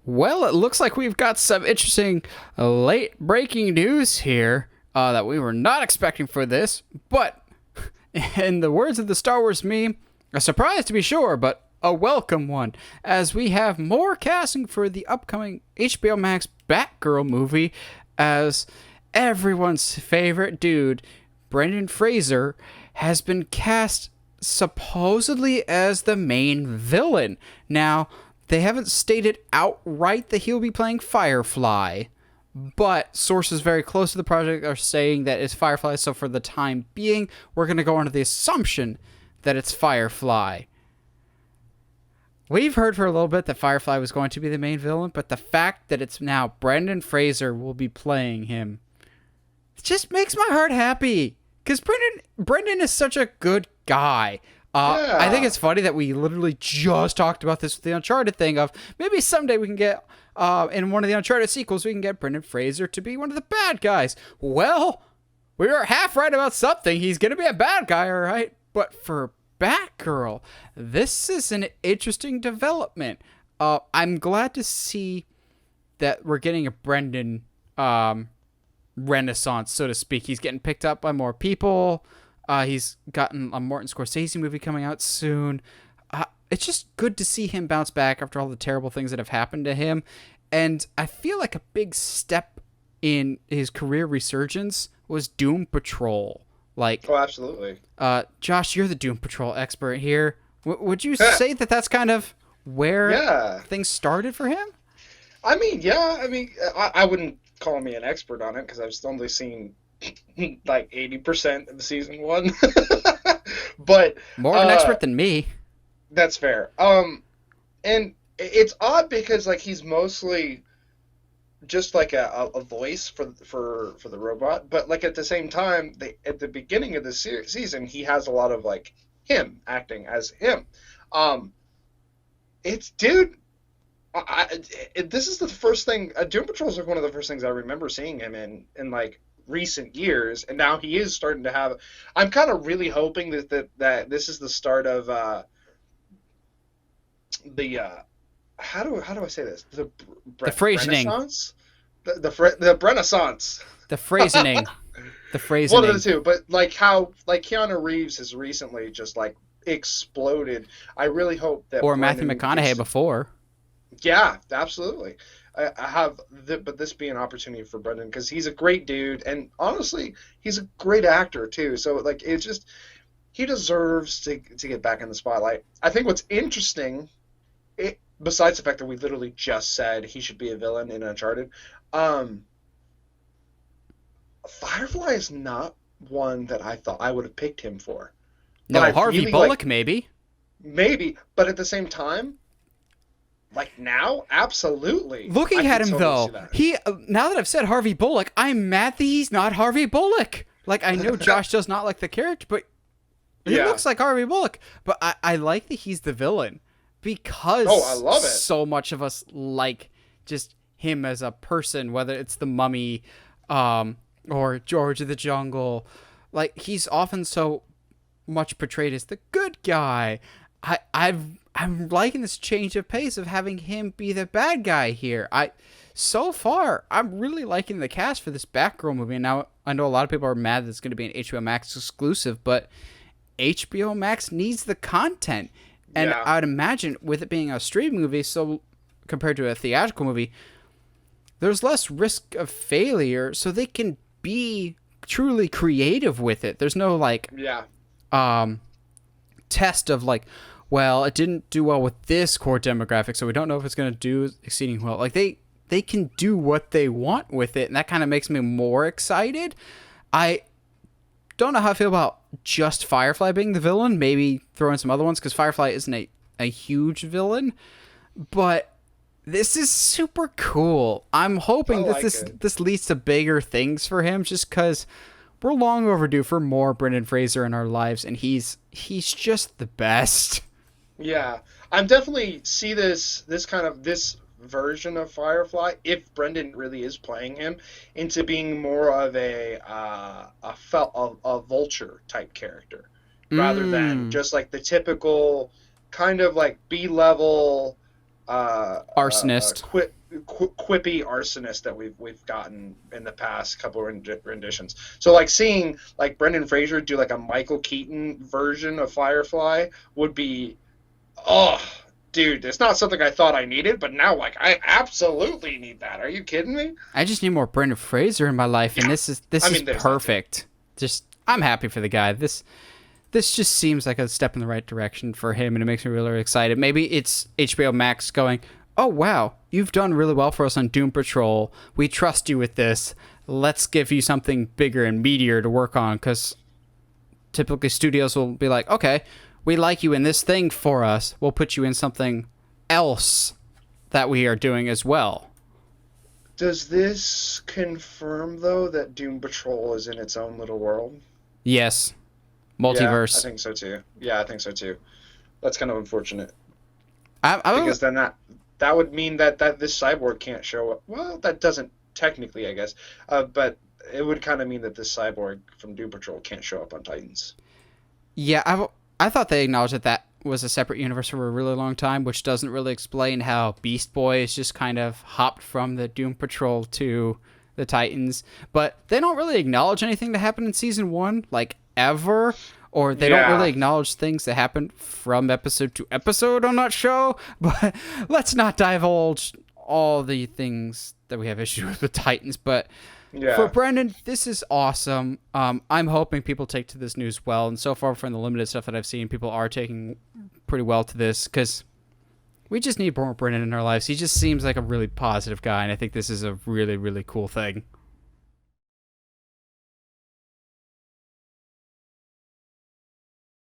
Well, it looks like we've got some interesting late breaking news here that we were not expecting for this. But, in the words of the Star Wars meme, a surprise to be sure, but a welcome one, as we have more casting for the upcoming HBO Max Batgirl movie, as everyone's favorite dude, Brendan Fraser, has been cast supposedly as the main villain. Now, they haven't stated outright that he'll be playing Firefly, but sources very close to the project are saying that it's Firefly, so for the time being, we're going to go under the assumption that it's Firefly. We've heard for a little bit that Firefly was going to be the main villain, but the fact that it's now Brendan Fraser will be playing him, it just makes my heart happy. Because Brendan is such a good guy. I think it's funny that we literally just talked about this with the Uncharted thing of maybe someday we can get, in one of the Uncharted sequels, we can get Brendan Fraser to be one of the bad guys. Well, we were half right about something. He's going to be a bad guy, all right? But for Batgirl, this is an interesting development. I'm glad to see that we're getting a Brendan renaissance, so to speak. He's getting picked up by more people. He's gotten a Martin Scorsese movie coming out soon. It's just good to see him bounce back after all the terrible things that have happened to him. And I feel like a big step in his career resurgence was Doom Patrol. Like, Oh, absolutely. Josh, you're the Doom Patrol expert here. Would you say that that's kind of where Yeah. things started for him? I mean, yeah. I wouldn't call me an expert on it because I've only seen like 80% of the season one. But More of an expert than me. that's fair. And it's odd because like he's mostly just like a voice for the robot, but like at the same time, at the beginning of the season, he has a lot of like him acting as him. Um, it's dude. This is the first thing. Doom Patrol is like one of the first things I remember seeing him in like recent years, and now he is starting to have. I'm kind of really hoping that this is the start of the how do I say this? The phrasing. Renaissance, the Renaissance. The phrasing. The phrasing. One of the two, but like how like Keanu Reeves has recently just like exploded. I really hope that Or Matthew Brendan McConaughey before. Yeah, absolutely. I have, but this be an opportunity for Brendan because he's a great dude, and honestly, he's a great actor too. So like, it's just he deserves to get back in the spotlight. I think what's interesting, besides the fact that we literally just said he should be a villain in Uncharted, um, Firefly is not one that I thought I would have picked him for. No, But I Harvey really Bullock, maybe. maybe, but at the same time. Like now, absolutely. Looking I at can him, totally see though, that. he now that I've said Harvey Bullock, I'm mad that he's not Harvey Bullock. Like, I know Josh does not like the character, but he Yeah. looks like Harvey Bullock. But I like that he's the villain because Oh, I love it. so much of us like just him as a person, whether it's the Mummy or George of the Jungle. Like, he's often so much portrayed as the good guy. I'm liking this change of pace of having him be the bad guy here. So far, I'm really liking the cast for this Batgirl movie. Now, I know a lot of people are mad that it's going to be an HBO Max exclusive, but HBO Max needs the content. And Yeah. I'd imagine with it being a streaming movie, so compared to a theatrical movie, there's less risk of failure, so they can be truly creative with it. There's no like Yeah. test of like, well, it didn't do well with this core demographic, so we don't know if it's going to do exceeding well. Like they can do what they want with it, and that kind of makes me more excited. I don't know how I feel about just Firefly being the villain. Maybe throw in some other ones because Firefly isn't a huge villain, but this is super cool. I'm hoping I that like this it. this leads to bigger things for him, just because we're long overdue for more Brendan Fraser in our lives, and he's just the best. Yeah. I'm definitely see this kind of this version of Firefly, if Brendan really is playing him, into being more of a vulture type character rather than Mm. just like the typical kind of like B level Arsonist. Quippy arsonist that we've gotten in the past couple of renditions. So like seeing like Brendan Fraser do like a Michael Keaton version of Firefly would be, oh, dude, it's not something I thought I needed, but now like I absolutely need that. Are you kidding me? I just need more Brendan Fraser in my life, and this is perfect. Just I'm happy for the guy. This just seems like a step in the right direction for him, and it makes me really, really excited. Maybe it's HBO Max going, oh, wow, you've done really well for us on Doom Patrol. We trust you with this. Let's give you something bigger and meatier to work on, because typically studios will be like, okay, we like you in this thing for us. We'll put you in something else that we are doing as well. Does this confirm, though, that Doom Patrol is in its own little world? Yes. Multiverse. Yeah, I think so too. Yeah, I think so too. That's kind of unfortunate. Because then that would mean that this cyborg can't show up. Well, that doesn't technically, I guess. But it would kind of mean that this cyborg from Doom Patrol can't show up on Titans. Yeah, I thought they acknowledged that was a separate universe for a really long time, which doesn't really explain how Beast Boy is just kind of hopped from the Doom Patrol to the Titans. But they don't really acknowledge anything that happened in season 1, like ever, or they don't really acknowledge things that happen from episode to episode on that show. But let's not divulge all the things that we have issues with the Titans. But for Brendan, this is awesome. I'm hoping people take to this news well, and so far from the limited stuff that I've seen, people are taking pretty well to this, because we just need more Brendan in our lives. He just seems like a really positive guy, and I think this is a really, really cool thing.